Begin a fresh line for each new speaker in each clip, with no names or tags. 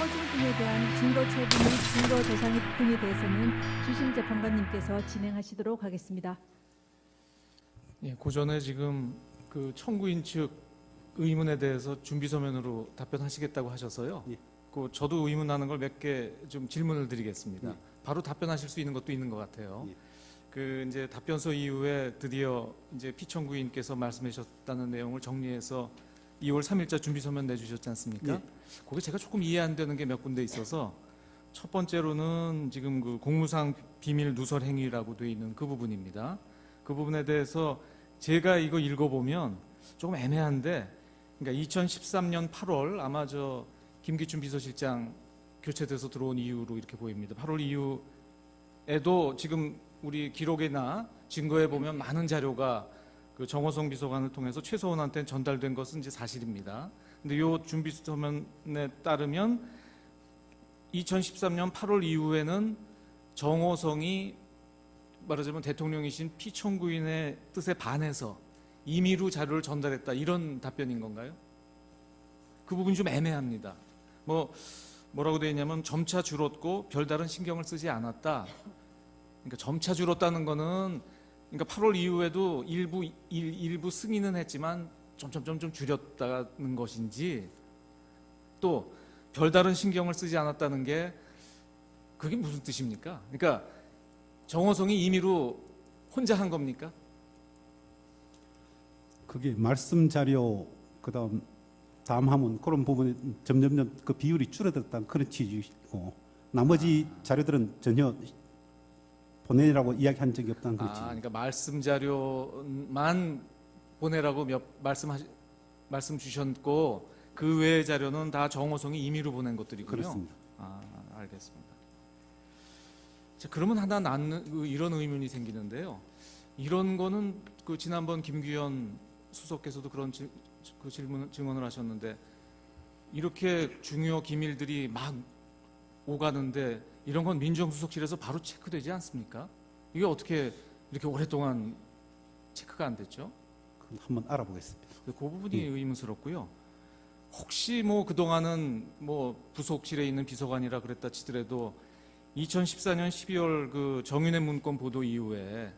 허증분에 대한 증거 처분 및 증거 조사 등에 대해서는 주심 재판관님께서 진행하시도록 하겠습니다.
예, 고전에 지금 그 청구인 측 의문에 대해서 준비 서면으로 답변하시겠다고 하셔서요.
예.
그 저도 의문나는 걸 몇 개 좀 질문을 드리겠습니다.
예.
바로 답변하실 수 있는 것도 있는 것 같아요.
예.
그 이제 답변서 이후에 드디어 이제 피청구인께서 말씀하셨다는 내용을 정리해서 2월 3일자 준비 서면 내주셨지 않습니까?
예.
거기 제가 조금 이해 안 되는 게 몇 군데 있어서 첫 번째로는 지금 그 공무상 비밀 누설 행위라고 돼 있는 그 부분입니다. 그 부분에 대해서 제가 이거 읽어보면 조금 애매한데, 그러니까 2013년 8월 아마 저 김기춘 비서실장 교체돼서 들어온 이후로 이렇게 보입니다. 8월 이후에도 지금 우리 기록이나 증거에 보면 많은 자료가 그 정호성 비서관을 통해서 최소원한테 전달된 것은 이제 사실입니다. 근데 요 준비 서면에 따르면 2013년 8월 이후에는 정호성이 말하자면 대통령이신 피청구인의 뜻에 반해서 임의로 자료를 전달했다, 이런 답변인 건가요? 그 부분이 좀 애매합니다. 뭐라고 되어 있냐면 점차 줄었고 별다른 신경을 쓰지 않았다. 그러니까 점차 줄었다는 거는 그러니까 8월 이후에도 일부 승인은 했지만 점점 줄였다는 것인지, 또 별다른 신경을 쓰지 않았다는 게 그게 무슨 뜻입니까? 그러니까 정호성이 임의로 혼자 한 겁니까?
그게 말씀 자료 그다음 담화문 그런 부분에 점점 그 비율이 줄어들었다는 그런 취지고, 나머지 자료들은 전혀 보내라고 이야기한 적이 없다는 그런 취지.
그러니까 말씀 자료만 보내라고 말씀 주셨고 그 외의 자료는 다 정호성이 임의로 보낸 것들이군요.
그렇습니다.
알겠습니다. 자, 그러면 하나 이런 의문이 생기는데요. 이런 거는 그 지난번 김규현 수석께서도 그런 증언을 하셨는데, 이렇게 중요 기밀들이 막 오가는데 이런 건 민정수석실에서 바로 체크되지 않습니까? 이게 어떻게 이렇게 오랫동안 체크가 안 됐죠?
그건 한번 알아보겠습니다.
그 부분이 의문스럽고요. 혹시 그동안은 부속실에 있는 비서관이라 그랬다 치더라도 2014년 12월 그 정윤회 문건 보도 이후에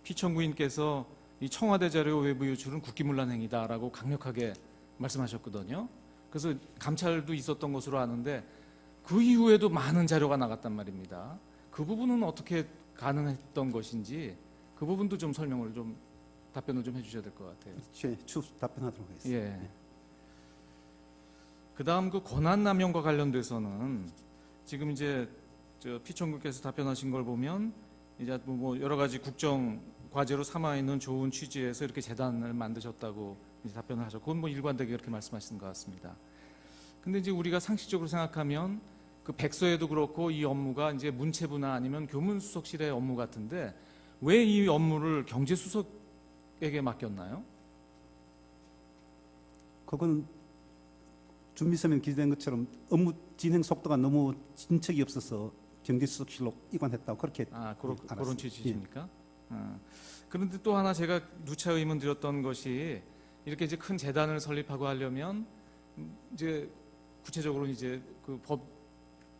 피청구인께서 이 청와대 자료 외부 유출은 국기문란 행위다라고 강력하게 말씀하셨거든요. 그래서 감찰도 있었던 것으로 아는데 그 이후에도 많은 자료가 나갔단 말입니다. 그 부분은 어떻게 가능했던 것인지 그 부분도 좀 답변을 좀 해주셔야 될 것 같아요.
추후 답변하도록 하겠습니다.
예. 그다음 그 권한남용과 관련돼서는 지금 이제 피청구께서 답변하신 걸 보면 이제 여러 가지 국정 과제로 삼아 있는 좋은 취지에서 이렇게 재단을 만드셨다고 이제 답변을 하셨고, 그건 일관되게 그렇게 말씀하시는 것 같습니다. 근데 이제 우리가 상식적으로 생각하면 그 백서에도 그렇고 이 업무가 이제 문체부나 아니면 교문수석실의 업무 같은데 왜 이 업무를 경제수석에게 맡겼나요?
그건 준비서면 기재된 것처럼 업무 진행 속도가 너무 진척이 없어서 경제수석실로 이관했다고 그렇게
그런 취지십니까? 그런데 또 하나 제가 누차 의문 드렸던 것이, 이렇게 이제 큰 재단을 설립하고 하려면 이제 구체적으로 이제 그 법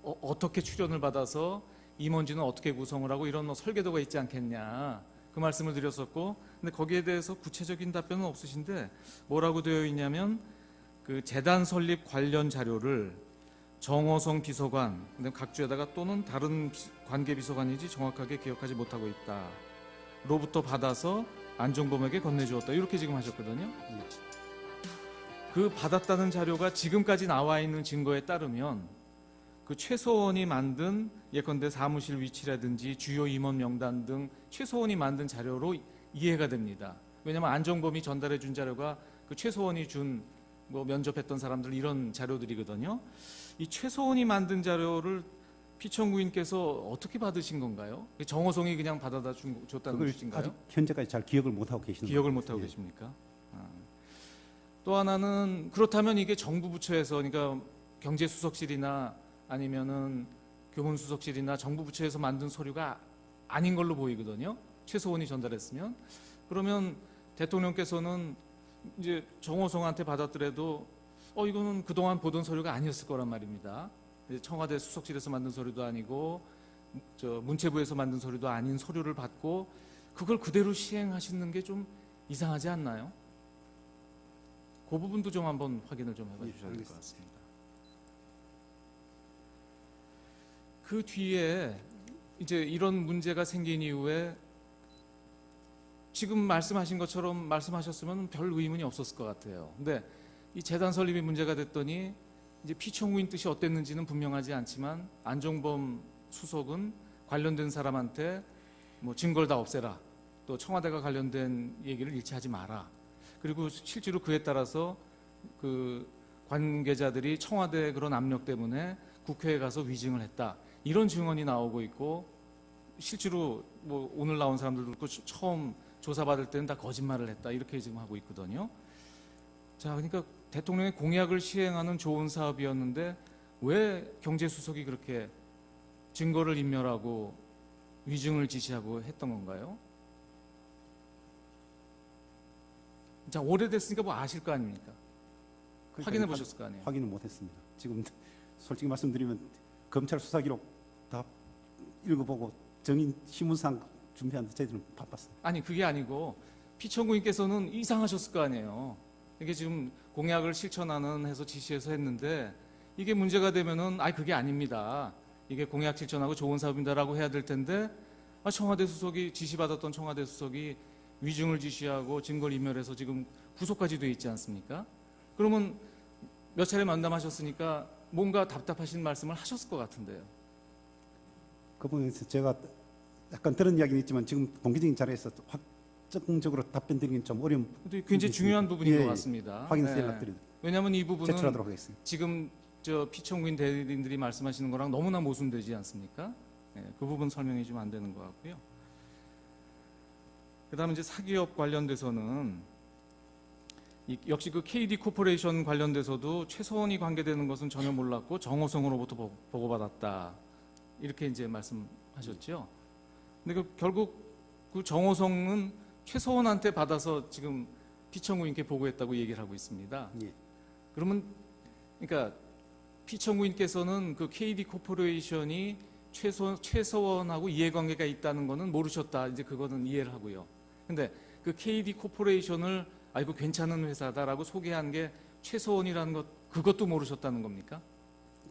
어떻게 출연을 받아서 임원진은 어떻게 구성을 하고 이런 설계도가 있지 않겠냐, 그 말씀을 드렸었고, 근데 거기에 대해서 구체적인 답변은 없으신데 뭐라고 되어 있냐면 그 재단 설립 관련 자료를 정호성 비서관, 각주에다가 또는 다른 관계 비서관인지 정확하게 기억하지 못하고 있다 로부터 받아서 안종범에게 건네주었다, 이렇게 지금 하셨거든요. 그 받았다는 자료가 지금까지 나와 있는 증거에 따르면 그 최소원이 만든 예컨대 사무실 위치라든지 주요 임원 명단 등 최소원이 만든 자료로 이해가 됩니다. 왜냐하면 안종범이 전달해 준 자료가 그 최소원이 준 면접했던 사람들 이런 자료들이거든요. 이 최소원이 만든 자료를 피청구인께서 어떻게 받으신 건가요? 정호성이 그냥 받아다 줬다는 뜻인가요?
아직 현재까지 잘 기억을 못하고 계시는
기억을 못하고 계십니까? 또 하나는, 그렇다면 이게 정부 부처에서, 그러니까 경제수석실이나 아니면은 교문수석실이나 정부 부처에서 만든 서류가 아닌 걸로 보이거든요. 최소원이 전달했으면. 그러면 대통령께서는 이제 정호성한테 받았더라도 이거는 그동안 보던 서류가 아니었을 거란 말입니다. 청와대 수석실에서 만든 서류도 아니고 문체부에서 만든 서류도 아닌 서류를 받고 그걸 그대로 시행하시는 게 좀 이상하지 않나요? 그 부분도 좀 한번 확인을 좀 해봐 주셔야 될 것 같습니다. 그 뒤에 이제 이런 문제가 생긴 이후에 지금 말씀하신 것처럼 말씀하셨으면 별 의문이 없었을 것 같아요. 근데 이 재단 설립이 문제가 됐더니 이제 피청구인 뜻이 어땠는지는 분명하지 않지만 안종범 수석은 관련된 사람한테 뭐 증거를 다 없애라, 또 청와대가 관련된 얘기를 일치하지 마라. 그리고 실제로 그에 따라서 그 관계자들이 청와대 그런 압력 때문에 국회에 가서 위증을 했다. 이런 증언이 나오고 있고 실제로 뭐 오늘 나온 사람들도 그렇고 처음 조사받을 때는 다 거짓말을 했다. 이렇게 지금 하고 있거든요. 자, 그러니까 대통령의 공약을 시행하는 좋은 사업이었는데 왜 경제수석이 그렇게 증거를 인멸하고 위증을 지시하고 했던 건가요? 자, 오래됐으니까 뭐 아실 거 아닙니까? 확인해 보셨을 거 아니에요?
확인을 못했습니다. 지금 솔직히 말씀드리면 검찰 수사 기록 다 읽어보고 정인 신문상 준비하는데 저희들은 바빴습니다.
아니, 그게 아니고 피청구인께서는 이상하셨을 거 아니에요. 이게 지금 공약을 실천하는 해서 지시해서 했는데 이게 문제가 되면은 그게 아닙니다. 이게 공약 실천하고 좋은 사업입니다라고 해야 될 텐데 청와대 수석이 지시받았던 청와대 수석이 위증을 지시하고 증거를 인멸해서 지금 구속까지 돼 있지 않습니까? 그러면 몇 차례 만남하셨으니까 뭔가 답답하신 말씀을 하셨을 것 같은데요.
그 부분에서 제가 약간 들은 이야기는 있지만 지금 공개적인 자리에서 확정적으로 답변 드리긴 좀 어려운
근데 굉장히 중요한 부분인 것 같습니다.
확인해서 연락드립니다.
왜냐하면 이 부분은
제출하도록 하겠습니다.
지금 피청구인 대리인들이 말씀하시는 거랑 너무나 모순되지 않습니까? 그 부분 설명이 좀 안 되는 것 같고요. 그다음에 이제 사기업 관련돼서는 역시 그 KD 코퍼레이션 관련돼서도 최서원이 관계되는 것은 전혀 몰랐고 정호성으로부터 보고받았다. 이렇게 이제 말씀하셨죠. 근데 결국 그 정호성은 최서원한테 받아서 지금 피청구인께 보고했다고 얘기를 하고 있습니다.
예.
그러면 그러니까 피청구인께서는 그 KD 코퍼레이션이 최서원하고 이해관계가 있다는 거는 모르셨다. 이제 그거는 이해를 하고요. 근데 그 KD 코퍼레이션을 이거 괜찮은 회사다라고 소개한 게 최서원이라는 것, 그것도 모르셨다는 겁니까?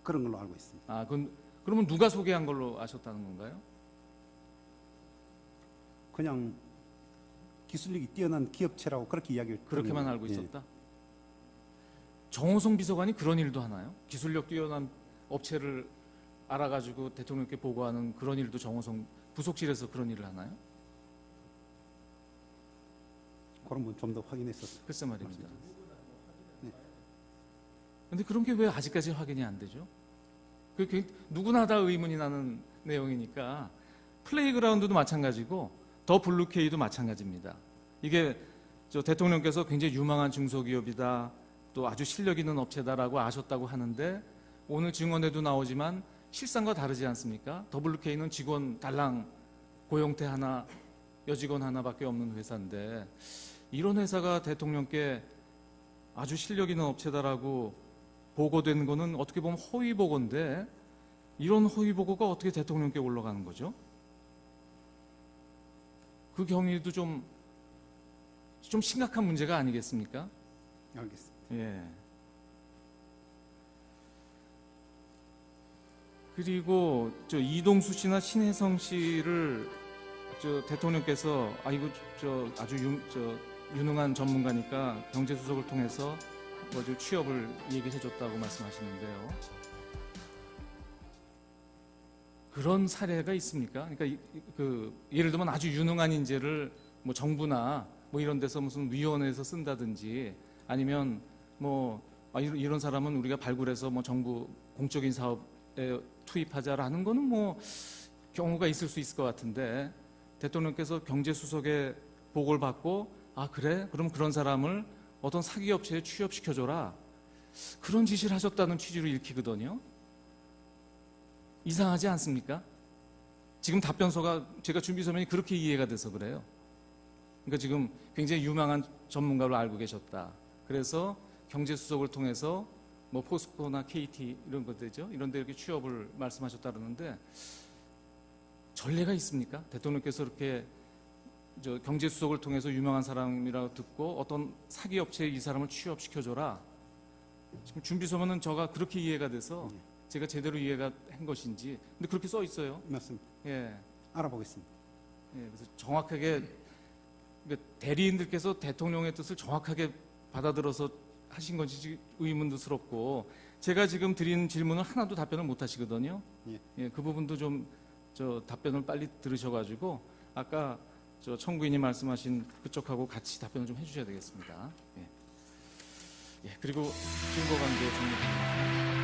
그런 걸로 알고 있습니다.
그러면 누가 소개한 걸로 아셨다는 건가요?
그냥 기술력이 뛰어난 기업체라고 그렇게 이야기를
그렇게만
들었는데,
알고
예.
있었다? 정호성 비서관이 그런 일도 하나요? 기술력 뛰어난 업체를 알아가지고 대통령께 보고하는 그런 일도 정호성 부속실에서 그런 일을 하나요?
그런 건 좀 더 확인해서
글쎄 말입니다.
네.
근데 그런 게 왜 아직까지 확인이 안 되죠? 그게 누구나 다 의문이 나는 내용이니까 플레이그라운드도 마찬가지고 더 블루케이도 마찬가지입니다. 이게 대통령께서 굉장히 유망한 중소기업이다, 또 아주 실력 있는 업체다라고 아셨다고 하는데 오늘 증언에도 나오지만 실상과 다르지 않습니까? 더블유케이는 직원 달랑 고용태 하나, 여직원 하나밖에 없는 회사인데 이런 회사가 대통령께 아주 실력 있는 업체다라고 보고된 거는 어떻게 보면 허위 보고인데 이런 허위 보고가 어떻게 대통령께 올라가는 거죠? 그 경위도 좀 심각한 문제가 아니겠습니까?
알겠습니다.
예. 그리고 이동수 씨나 신혜성 씨를 대통령께서 이거 아주 유능한 전문가니까 경제수석을 통해서 취업을 얘기를 해줬다고 말씀하시는데요. 그런 사례가 있습니까? 그러니까 예를 들면 아주 유능한 인재를 정부나 이런 데서 무슨 위원회에서 쓴다든지 아니면 이런 사람은 우리가 발굴해서 정부 공적인 사업에 투입하자라는 거는 경우가 있을 수 있을 것 같은데 대통령께서 경제수석의 보고를 받고 그래? 그럼 그런 사람을 어떤 사기업체에 취업시켜줘라. 그런 지시를 하셨다는 취지로 읽히거든요. 이상하지 않습니까? 지금 답변서가 제가 준비 서면이 그렇게 이해가 돼서 그래요. 그러니까 지금 굉장히 유망한 전문가로 알고 계셨다. 그래서 경제수석을 통해서 뭐 포스코나 KT 이런 것들죠. 이런 데 이렇게 취업을 말씀하셨다 그러는데 전례가 있습니까? 대통령께서 이렇게 저 경제수석을 통해서 유명한 사람이라고 듣고 어떤 사기 업체에 이 사람을 취업시켜줘라. 지금 준비서면은 저가 그렇게 이해가 돼서 제가 제대로 이해가 한 것인지, 근데 그렇게 써 있어요.
맞습니다.
예,
알아보겠습니다.
예, 그래서 정확하게 대리인들께서 대통령의 뜻을 정확하게 받아들어서 하신 건지 의문스럽고, 제가 지금 드린 질문을 하나도 답변을 못 하시거든요.
예.
예, 그 부분도 좀 저 답변을 빨리 들으셔가지고 아까 저 청구인이 말씀하신 그쪽하고 같이 답변을 좀 해주셔야 되겠습니다. 예. 예, 그리고 증거관계 정리.